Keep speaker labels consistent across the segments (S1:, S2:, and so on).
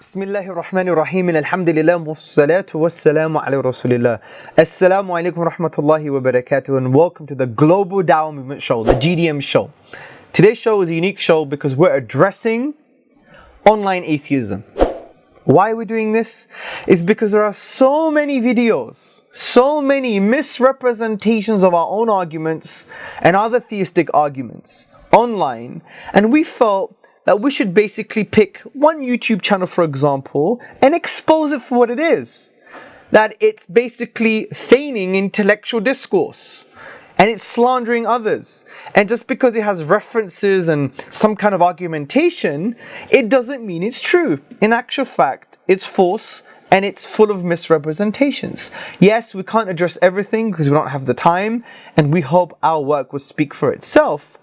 S1: Bismillahir Rahmanir Rahim. Alhamdulillah wassalatu wassalamu ala Rasulillah. Assalamu alaikum wa rahmatullahi wa barakatuh, and welcome to the Global Dawah Movement Show, the GDM show. Today's show is a unique show because we're addressing online atheism. Why are we doing this? It's because there are so many videos, so many misrepresentations of our own arguments and other theistic arguments online, and we felt that we should basically pick one YouTube channel, for example, and expose it for what it is. That it's basically feigning intellectual discourse and it's slandering others. And just because it has references and some kind of argumentation, it doesn't mean it's true. In actual fact, it's false and it's full of misrepresentations. Yes, we can't address everything because we don't have the time, and we hope our work will speak for itself.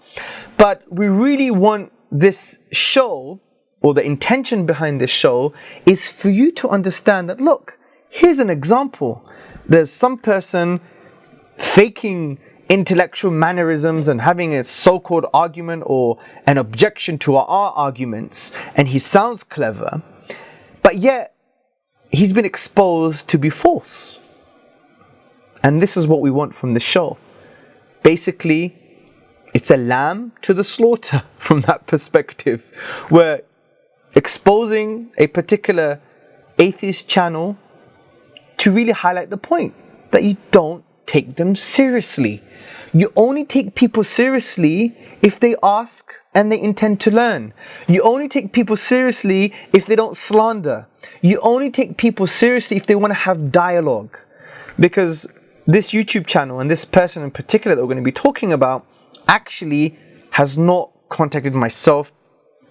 S1: But we really want this show, or the intention behind this show, is for you to understand that, look, here's an example. There's some person faking intellectual mannerisms and having a so-called argument or an objection to our arguments, and he sounds clever, but yet he's been exposed to be false. And this is what we want from the show. Basically, it's a lamb to the slaughter from that perspective. We're exposing a particular atheist channel to really highlight the point that you don't take them seriously. You only take people seriously if they ask and they intend to learn. You only take people seriously if they don't slander. You only take people seriously if they want to have dialogue. Because this YouTube channel and this person in particular that we're going to be talking about actually has not contacted myself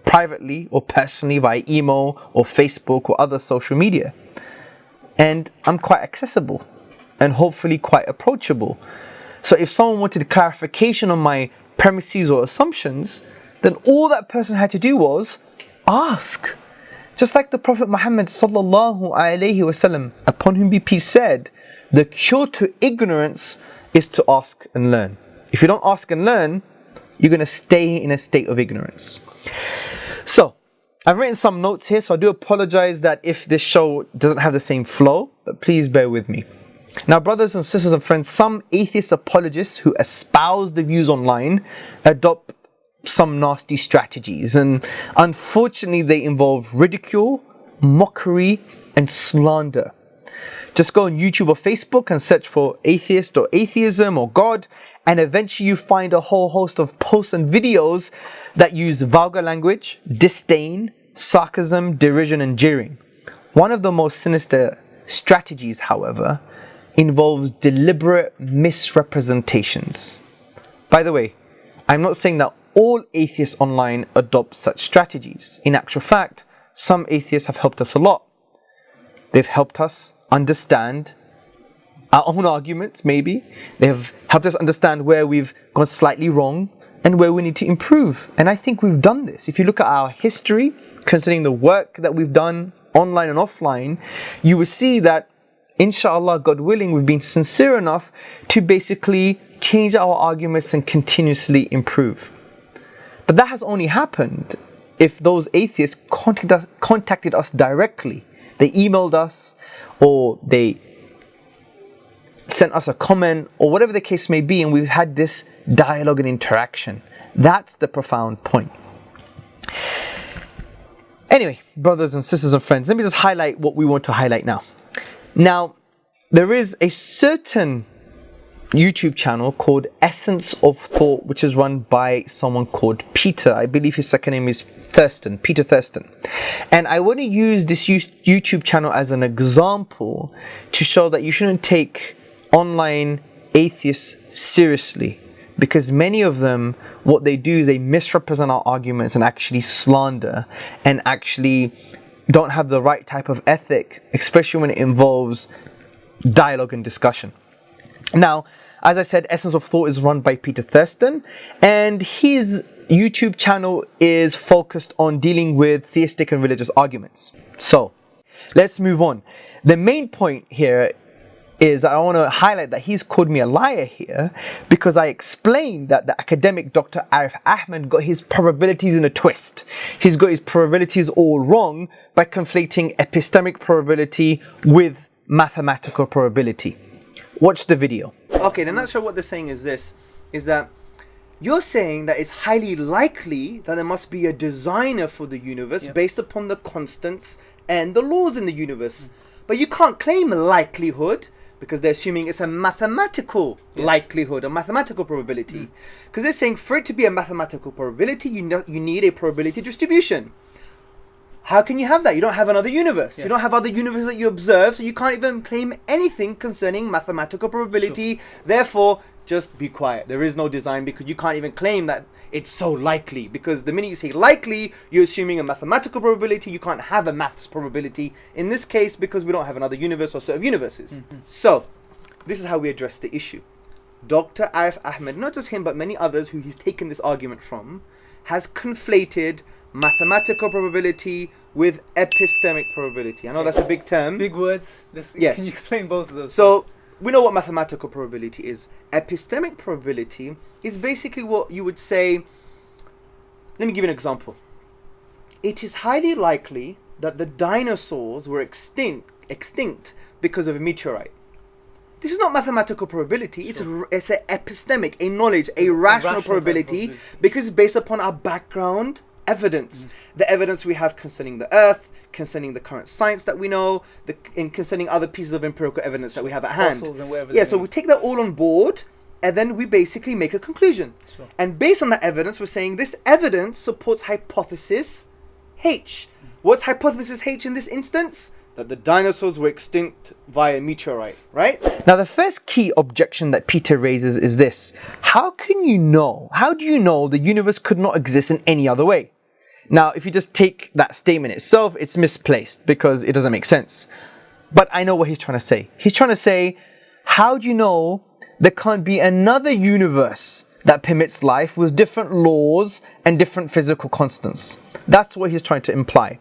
S1: privately or personally via email or Facebook or other social media. And I'm quite accessible and hopefully quite approachable. So if someone wanted clarification on my premises or assumptions, then all that person had to do was ask. Just like the Prophet Muhammad sallallahu alaihi wasallam, upon whom be peace, said, the cure to ignorance is to ask and learn. If you don't ask and learn, you're going to stay in a state of ignorance. So, I've written some notes here, so I do apologize that if this show doesn't have the same flow, but please bear with me. Now, brothers and sisters and friends, some atheist apologists who espouse the views online adopt some nasty strategies, and unfortunately they involve ridicule, mockery, and slander. Just go on YouTube or Facebook and search for atheist or atheism or God, and eventually you find a whole host of posts and videos that use vulgar language, disdain, sarcasm, derision, and jeering. One of the most sinister strategies, however, involves deliberate misrepresentations. By the way, I'm not saying that all atheists online adopt such strategies. In actual fact, some atheists have helped us a lot. They've helped us understand our own arguments, maybe. They have helped us understand where we've gone slightly wrong and where we need to improve. And I think we've done this. If you look at our history, considering the work that we've done online and offline, you will see that, inshallah, God willing, we've been sincere enough to basically change our arguments and continuously improve. But that has only happened if those atheists contacted us directly. They emailed us, or they sent us a comment, or whatever the case may be, and we've had this dialogue and interaction. That's the profound point. Anyway, brothers and sisters and friends, let me just highlight what we want to highlight now. Now, there is a certain YouTube channel called Essence of Thought, which is run by someone called Peter. I believe his second name is Thurston, Peter Thurston. And I want to use this YouTube channel as an example to show that you shouldn't take online atheists seriously, because many of them, what they do is they misrepresent our arguments and actually slander and actually don't have the right type of ethic, especially when it involves dialogue and discussion. Now, as I said, Essence of Thought is run by Peter Thurston, and his YouTube channel is focused on dealing with theistic and religious arguments. So, let's move on. The main point here is I want to highlight that he's called me a liar here because I explained that the academic Dr. Arif Ahmed got his probabilities in a twist. He's got his probabilities all wrong by conflating epistemic probability with mathematical probability. Watch the video. Okay, in a nutshell, what they're saying is this, is that you're saying that it's highly likely that there must be a designer for the universe based upon the constants and the laws in the universe. But you can't claim likelihood because they're assuming it's a mathematical likelihood, a mathematical probability. Because they're saying for it to be a mathematical probability, you need a probability distribution. How can you have that? You don't have another universe. You don't have other universes that you observe, so you can't even claim anything concerning mathematical probability. Therefore, just be quiet. There is no design because you can't even claim that it's so likely. Because the minute you say likely, you're assuming a mathematical probability. You can't have a maths probability in this case because we don't have another universe or set of universes. So, this is how we address the issue. Dr. Arif Ahmed, not just him but many others who he's taken this argument from, has conflated mathematical probability with epistemic probability. I know that's a big term.
S2: Big words. Can you explain both of those?
S1: So, we know what mathematical probability is. Epistemic probability is basically what you would say. Let me give you an example. It is highly likely that the dinosaurs were extinct because of a meteorite. This is not mathematical probability. It's an epistemic, a knowledge, a rational probability because it's based upon our background evidence. The evidence we have concerning the Earth, concerning the current science that we know, and concerning other pieces of empirical evidence that we have at hand.
S2: Fossils and whatever.
S1: Yeah, so we take that all on board, and then we basically make a conclusion. And based on that evidence, we're saying this evidence supports hypothesis H. What's hypothesis H in this instance? That the dinosaurs were extinct via meteorite, right? Now, the first key objection that Peter raises is this. How do you know the universe could not exist in any other way? Now, if you just take that statement itself, it's misplaced because it doesn't make sense. But I know what he's trying to say. He's trying to say, how do you know there can't be another universe that permits life with different laws and different physical constants? That's what he's trying to imply.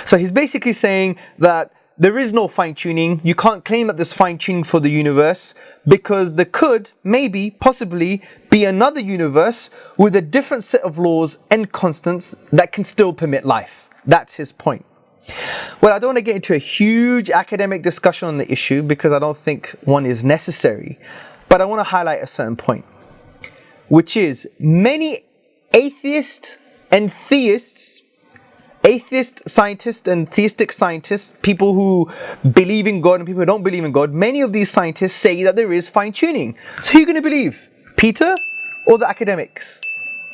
S1: So he's basically saying that there is no fine-tuning. You can't claim that there's fine-tuning for the universe because there could, maybe, possibly, be another universe with a different set of laws and constants that can still permit life. That's his point. Well, I don't want to get into a huge academic discussion on the issue because I don't think one is necessary. But I want to highlight a certain point, which is many atheists and theists, atheist scientists and theistic scientists, people who believe in God and people who don't believe in God, many of these scientists say that there is fine-tuning. So who are you going to believe? Peter or the academics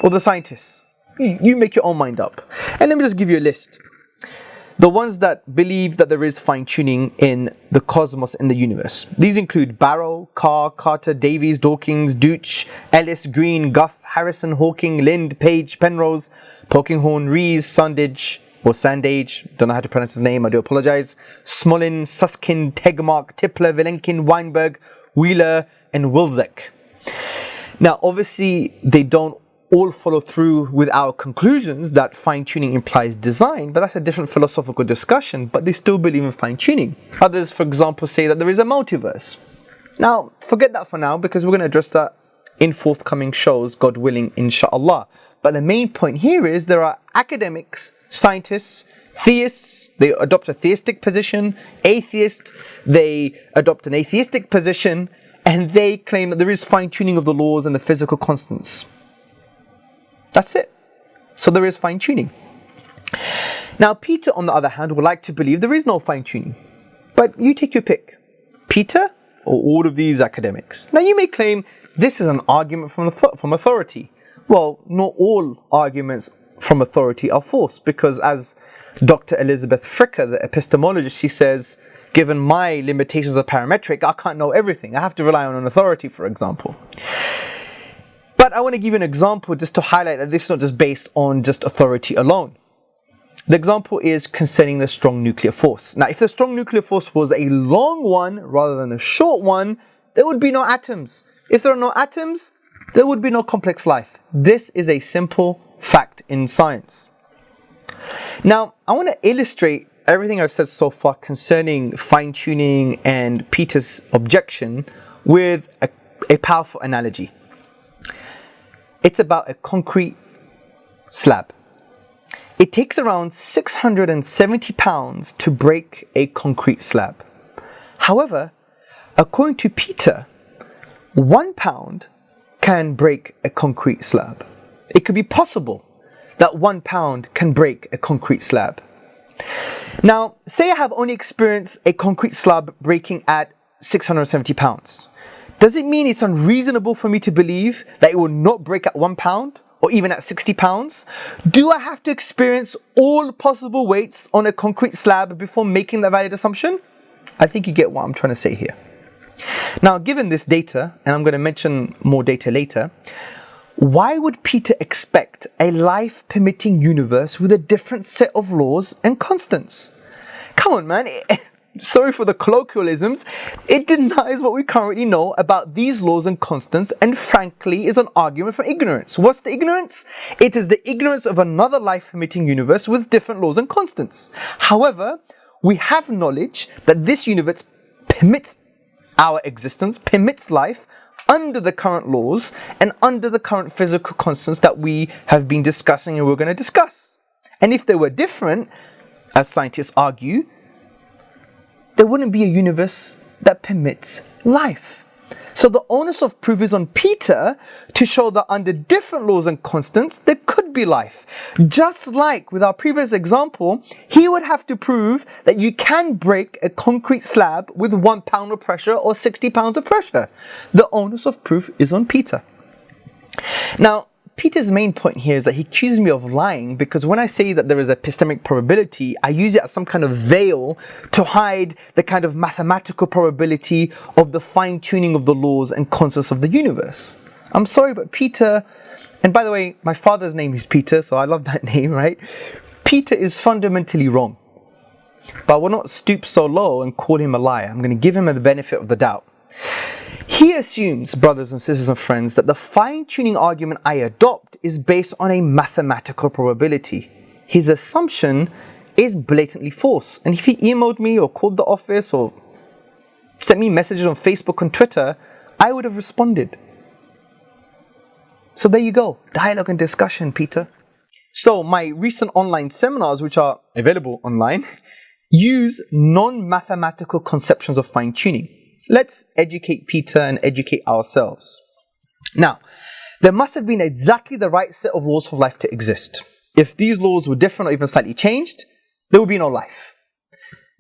S1: or the scientists? You make your own mind up. And let me just give you a list. The ones that believe that there is fine-tuning in the cosmos and the universe. These include Barrow, Carr, Carter, Davies, Dawkins, Deutsch, Ellis, Green, Guth, Harrison, Hawking, Lind, Page, Penrose, Polkinghorne, Rees, Sandage, don't know how to pronounce his name, I do apologize, Smolin, Susskind, Tegmark, Tipler, Vilenkin, Weinberg, Wheeler, and Wilczek. Now, obviously, they don't all follow through with our conclusions that fine-tuning implies design, but that's a different philosophical discussion, but they still believe in fine-tuning. Others, for example, say that there is a multiverse. Now, forget that for now, because we're going to address that in forthcoming shows, God willing, inshallah. But the main point here is there are academics, scientists, theists, they adopt a theistic position, atheists, they adopt an atheistic position, and they claim that there is fine-tuning of the laws and the physical constants. That's it. So there is fine-tuning. Now, Peter, on the other hand, would like to believe there is no fine-tuning. But you take your pick. Peter or all of these academics. Now, you may claim this is an argument from authority. Well, not all arguments from authority are false, because as Dr. Elizabeth Fricker, the epistemologist, she says, given my limitations of parametric, I can't know everything. I have to rely on an authority, for example. But I want to give you an example just to highlight that this is not just based on just authority alone. The example is concerning the strong nuclear force. Now, if the strong nuclear force was a long one rather than a short one, there would be no atoms. If there are no atoms, there would be no complex life. This is a simple fact in science. Now, I want to illustrate everything I've said so far concerning fine-tuning and Peter's objection with a powerful analogy. It's about a concrete slab. It takes around 670 pounds to break a concrete slab. However, according to Peter, 1 pound can break a concrete slab. It could be possible that 1 pound can break a concrete slab. Now, say I have only experienced a concrete slab breaking at 670 pounds. Does it mean it's unreasonable for me to believe that it will not break at 1 pound or even at 60 pounds? Do I have to experience all possible weights on a concrete slab before making that valid assumption? I think you get what I'm trying to say here. Now, given this data, and I'm going to mention more data later, why would Peter expect a life-permitting universe with a different set of laws and constants? Come on, man. Sorry for the colloquialisms. It denies what we currently know about these laws and constants, and frankly is an argument for ignorance. What's the ignorance? It is the ignorance of another life-permitting universe with different laws and constants. However, we have knowledge that this universe permits our existence, permits life, under the current laws and under the current physical constants that we have been discussing and we're going to discuss. And if they were different, as scientists argue, there wouldn't be a universe that permits life. So the onus of proof is on Peter to show that under different laws and constants, there could be life. Just like with our previous example, he would have to prove that you can break a concrete slab with 1 pound of pressure or 60 pounds of pressure. The onus of proof is on Peter. Now, Peter's main point here is that he accuses me of lying because when I say that there is epistemic probability, I use it as some kind of veil to hide the kind of mathematical probability of the fine-tuning of the laws and constants of the universe. I'm sorry, but Peter, and by the way, my father's name is Peter, so I love that name, right? Peter is fundamentally wrong. But I will not stoop so low and call him a liar. I'm going to give him the benefit of the doubt. He assumes, brothers and sisters and friends, that the fine-tuning argument I adopt is based on a mathematical probability. His assumption is blatantly false. And if he emailed me or called the office or sent me messages on Facebook and Twitter, I would have responded. So there you go. Dialogue and discussion, Peter. So my recent online seminars, which are available online, use non-mathematical conceptions of fine-tuning. Let's educate Peter and educate ourselves. Now, there must have been exactly the right set of laws for life to exist. If these laws were different or even slightly changed, there would be no life.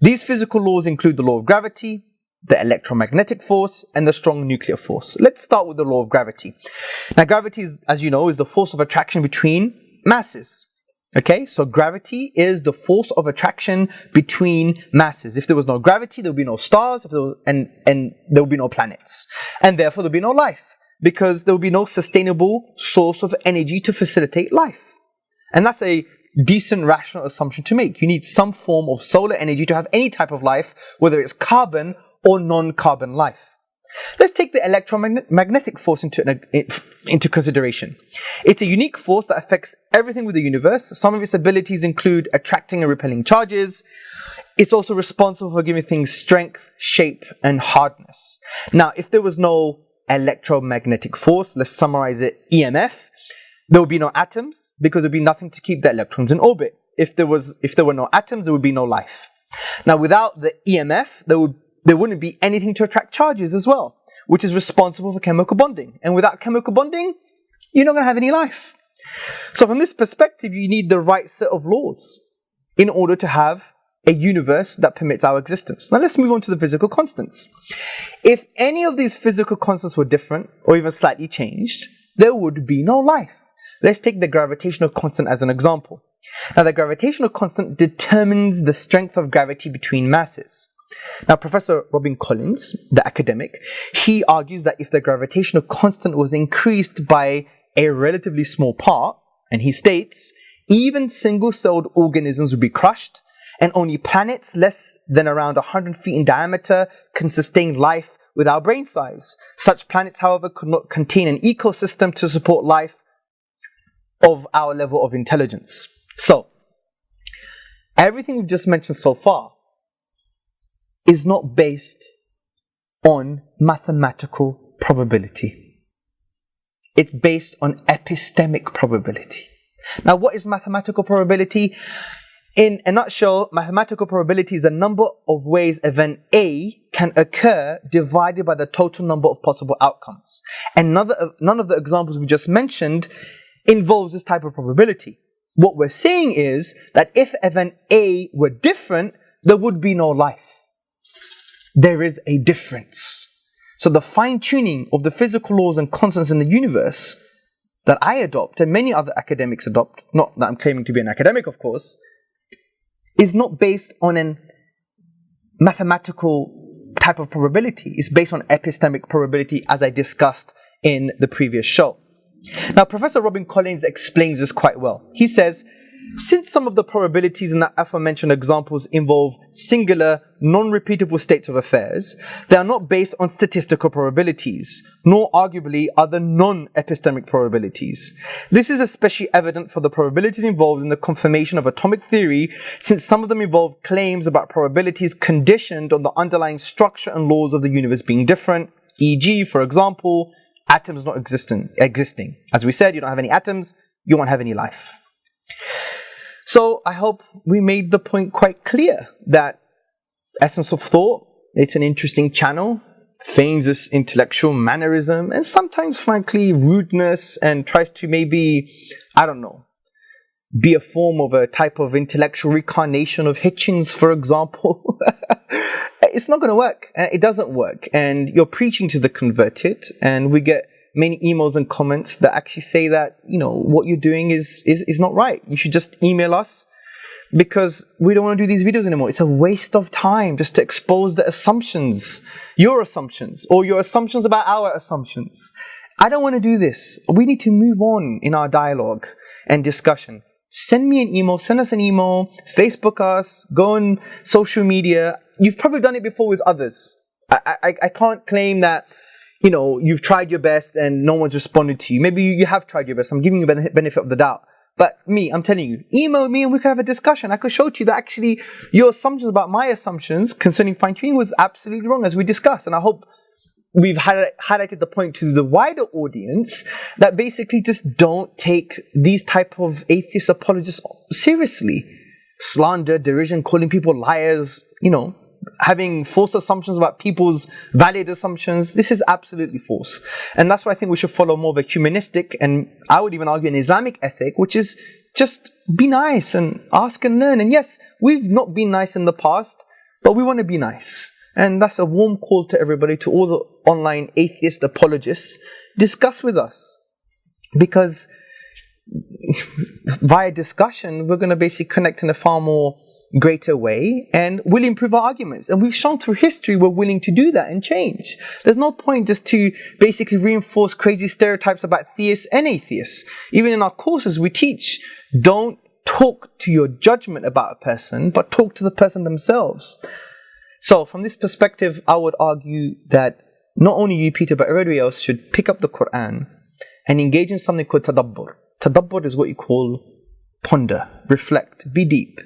S1: These physical laws include the law of gravity, the electromagnetic force, and the strong nuclear force. Let's start with the law of gravity. Now, gravity, as you know, is the force of attraction between masses. Okay, so gravity is the force of attraction between masses. If there was no gravity, there would be no stars, and there would be no planets. And therefore, there would be no life, because there would be no sustainable source of energy to facilitate life. And that's a decent, rational assumption to make. You need some form of solar energy to have any type of life, whether it's carbon or non-carbon life. Let's take the electromagnetic force into consideration. It's a unique force that affects everything with the universe. Some of its abilities include attracting and repelling charges. It's also responsible for giving things strength, shape, and hardness. Now, if there was no electromagnetic force, let's summarize it, EMF, there would be no atoms because there would be nothing to keep the electrons in orbit. If there were no atoms, there would be no life. Now, without the EMF, there wouldn't be anything to attract charges as well, which is responsible for chemical bonding. And without chemical bonding, you're not going to have any life. So from this perspective, you need the right set of laws in order to have a universe that permits our existence. Now let's move on to the physical constants. If any of these physical constants were different or even slightly changed, there would be no life. Let's take the gravitational constant as an example. Now the gravitational constant determines the strength of gravity between masses. Now, Professor Robin Collins, the academic, he argues that if the gravitational constant was increased by a relatively small part, and he states, even single-celled organisms would be crushed, and only planets less than around 100 feet in diameter can sustain life with our brain size. Such planets, however, could not contain an ecosystem to support life of our level of intelligence. So, everything we've just mentioned so far is not based on mathematical probability. It's based on epistemic probability. Now, what is mathematical probability? In a nutshell, mathematical probability is the number of ways event A can occur divided by the total number of possible outcomes. And none of the examples we just mentioned involves this type of probability. What we're saying is that if event A were different, there would be no life. There is a difference. So the fine-tuning of the physical laws and constants in the universe that I adopt, and many other academics adopt, not that I'm claiming to be an academic, of course, is not based on a mathematical type of probability. It's based on epistemic probability, as I discussed in the previous show. Now, Professor Robin Collins explains this quite well. He says, since some of the probabilities in the aforementioned examples involve singular, non-repeatable states of affairs, they are not based on statistical probabilities, nor arguably are the non-epistemic probabilities. This is especially evident for the probabilities involved in the confirmation of atomic theory, since some of them involve claims about probabilities conditioned on the underlying structure and laws of the universe being different, e.g., for example, atoms not existing. As we said, you don't have any atoms, you won't have any life. So I hope we made the point quite clear that Essence of Thought, it's an interesting channel, feigns this intellectual mannerism and sometimes, frankly, rudeness, and tries to maybe, I don't know, be a form of a type of intellectual reincarnation of Hitchens, for example. It's not going to work. It doesn't work. And you're preaching to the converted, and we get many emails and comments that actually say that, you know, what you're doing is not right. You should just email us because we don't want to do these videos anymore. It's a waste of time just to expose the assumptions, your assumptions, or your assumptions about our assumptions. I don't want to do this. We need to move on in our dialogue and discussion. Send me an email, send us an email, Facebook us, go on social media. You've probably done it before with others. I can't claim that, you know, you've tried your best and no one's responded to you. Maybe you have tried your best. I'm giving you the benefit of the doubt. But I'm telling you, email me and we can have a discussion. I could show to you that actually your assumptions about my assumptions concerning fine-tuning was absolutely wrong, as we discussed. And I hope we've highlighted the point to the wider audience that basically just don't take these type of atheist apologists seriously. Slander, derision, calling people liars, you know, having false assumptions about people's valid assumptions. This is absolutely false. And that's why I think we should follow more of a humanistic, and I would even argue an Islamic ethic, which is just be nice and ask and learn. And yes, we've not been nice in the past, but we want to be nice. And that's a warm call to everybody, to all the online atheist apologists. Discuss with us. Because via discussion, we're going to basically connect in a far more greater way, and we'll improve our arguments. And we've shown through history we're willing to do that and change. There's no point just to basically reinforce crazy stereotypes about theists and atheists. Even in our courses we teach, don't talk to your judgment about a person, but talk to the person themselves. So from this perspective, I would argue that not only you, Peter, but everybody else should pick up the Quran and engage in something called tadabbur. Tadabbur is what you call ponder, reflect, be deep.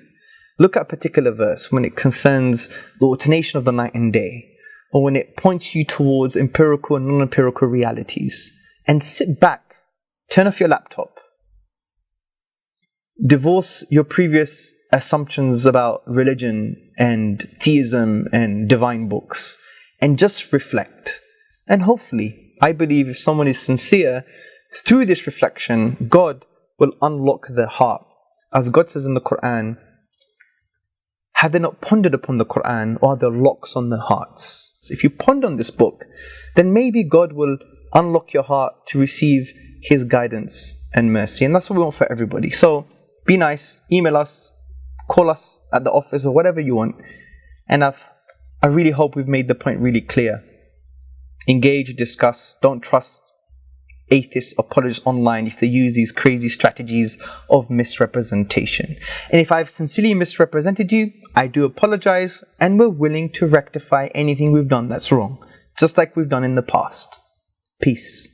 S1: Look at a particular verse when it concerns the alternation of the night and day, or when it points you towards empirical and non-empirical realities, and sit back, turn off your laptop, divorce your previous assumptions about religion and theism and divine books, and just reflect. And hopefully, I believe if someone is sincere, through this reflection, God will unlock their heart. As God says in the Quran, have they not pondered upon the Quran, or are there locks on their hearts? So if you ponder on this book, then maybe God will unlock your heart to receive His guidance and mercy. And that's what we want for everybody. So be nice, email us, call us at the office, or whatever you want. And I really hope we've made the point really clear. Engage, discuss, don't trust atheist apologists online if they use these crazy strategies of misrepresentation. And if I've sincerely misrepresented you, I do apologize, and we're willing to rectify anything we've done that's wrong, just like we've done in the past. Peace.